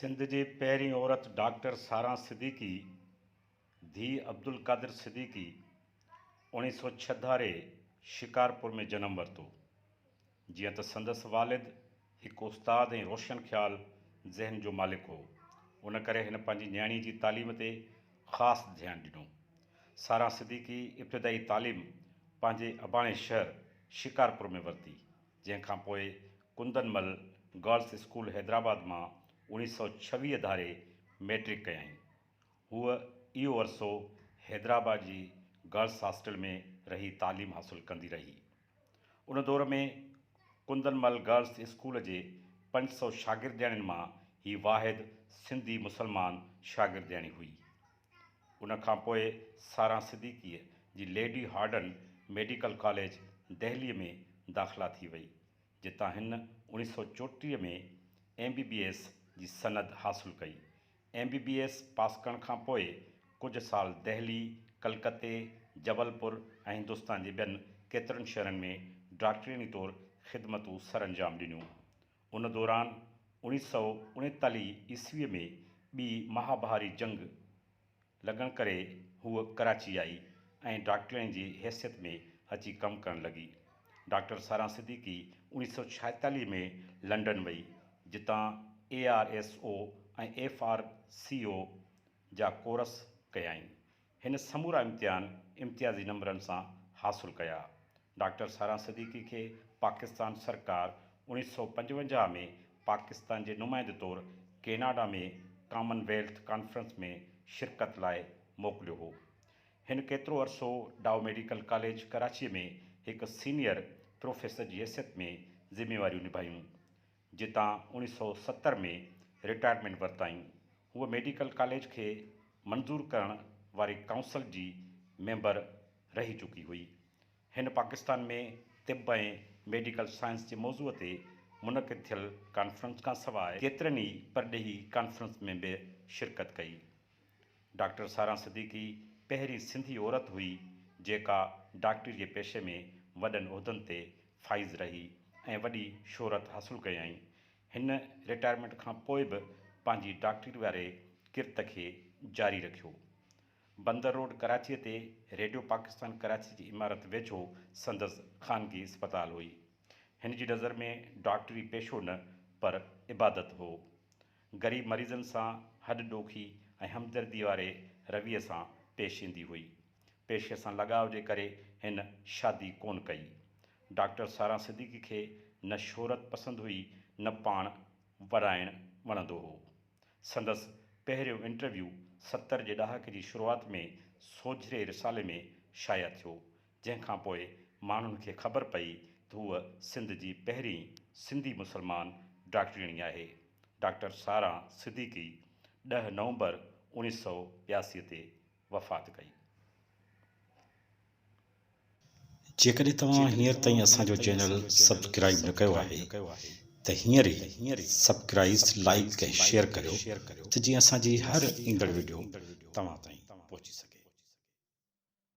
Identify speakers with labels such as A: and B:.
A: सिंध जी पहिरीं औरत डॉक्टर सारा सिद्दीकी धी अब्दुल कादिर सिद्दीकी 1906 धारे शिकारपुर में जन्म वरितो। जीअं त संदसि वालिद हिकु उस्ताद ऐं रोशन ख़्याल ज़हन जो मालिक हो, उन करे हिन पंहिंजी न्याणी जी तालीम ते ख़ासि ध्यानु ॾिनो। सारा सिद्दीकी इब्तिदाई तालीम पंहिंजे अबाणे शहर शिकारपुर में वरिती, जंहिंखां पोइ कुंदनमल गर्ल्स स्कूल हैदराबाद मां 1926 धारे मैट्रिक कयाईं। हूअ इहो अरसो हैदराबाद जी गर्ल्स हॉस्टल में रही तालीम हासिल कंदी रही। उन दौर में कुंदनमल गर्ल्स स्कूल जे 500 शागिर्दियाणियुनि मां ही वाहिद सिंधी मुसलमान शागिर्दियाणी हुई। उन खां पोइ सारा सिद्दीकीअ जी लेडी हार्डन मेडिकल कॉलेज दहलीअ में दाख़िला थी वई, जितां हिन 1934 में MBBS जी सनद हासिल कई। MBBS पास करण खां पोइ कुझु साल दहली, कलकत्ते, जबलपुर ऐं हिंदुस्तान जे ॿियनि केतिरनि शहरनि में डॉक्टरीनी तौरु ख़िदमतूं सर अंजाम ॾिनियूं। उन दौरान 1939 ईस्वीअ में ॿी महाभारी जंग लॻण करे हूअ कराची आई ऐं डॉक्टरीनी जी हैसियत में अची कमु करणु लॻी। डॉक्टर सारा सिद्दीकी 1946 में लंडन वई, जितां ARSO ऐं FRCO जा कोर्स कयाईं। हिन समूरा इम्तिहान इम्तियाज़ी नंबरनि सां हासिल कया। डॉक्टर सारा सिद्दीकी खे पाकिस्तान सरकार 1955 में पाकिस्तान जे नुमाइंदे तौरु कैनाडा में कॉमनवेल्थ कॉन्फ्रेंस में शिरकत लाइ मोकिलियो हो। हिन केतिरो अरसो डाउ मेडिकल कॉलेज कराचीअ में हिकु सीनियर प्रोफेसर जी हैसियत में ज़िम्मेवारियूं निभायूं, जितां 1970 में रिटायरमेंट वरिताईं। हूअ मेडिकल कॉलेज खे मंज़ूर करण वारी काउंसिल जी मेंबर रही चुकी हुई। हिन पाकिस्तान में तिब ऐं मेडिकल साइंस जे मौज़ूअ ते मुनक़िद थियल कॉन्फ्रेंस खां सवाइ केतिरनि ई परॾेही कॉन्फ्रेंस में बि शिरकत कई। डॉक्टर सारा सिद्दीकी पहिरीं सिंधी औरत हुई जेका डॉक्टरी जे पेशे में वॾनि उहिदनि ते फ़ाइज़ रही ऐं वॾी शोहरत हासिल कयाईं। हिन रिटायरमेंट खां पोइ बि पंहिंजी डॉक्टरी वारे किरत खे जारी रखियो। बंदर रोड कराचीअ ते रेडियो पाकिस्तान कराची जी इमारत वेझो संदसि ख़ानगी अस्पताल हुई। हिन जी नज़र में डॉक्टरी पेशो न पर इबादत हो। ग़रीब मरीज़नि सां हॾॾोखी ऐं हमदर्दी वारे रवैये सां पेश ईंदी हुई। पेशे सां लगाव जे करे हिन शादी कोन कई। डॉक्टर सारा सिद्दीकी खे न शोहरत पसंदि हुई, न पाण वराइणु वणंदो हो। संदसि पहिरियों इंटरव्यू 70 जे ॾहाके जी शुरूआति में सोझिरे रिसाले में शाया थियो, जंहिंखां पोइ माण्हुनि खे ख़बर पई त हूअ सिंध जी पहिरीं सिंधी मुसलमान डॉक्टरीणी आहे। डॉक्टर सारा सिद्दीकी 10 नवंबर 1982 ते वफ़ात कई।
B: जेकॾहिं तव्हां हींअर ताईं असांजो चैनल सब्सक्राइब न कयो आहे त हींअर ई सब्सक्राइब, लाइक ऐं शेयर करियो त जीअं असांजी हर ईंदड़ वीडियो तव्हां ताईं पहुची सघे।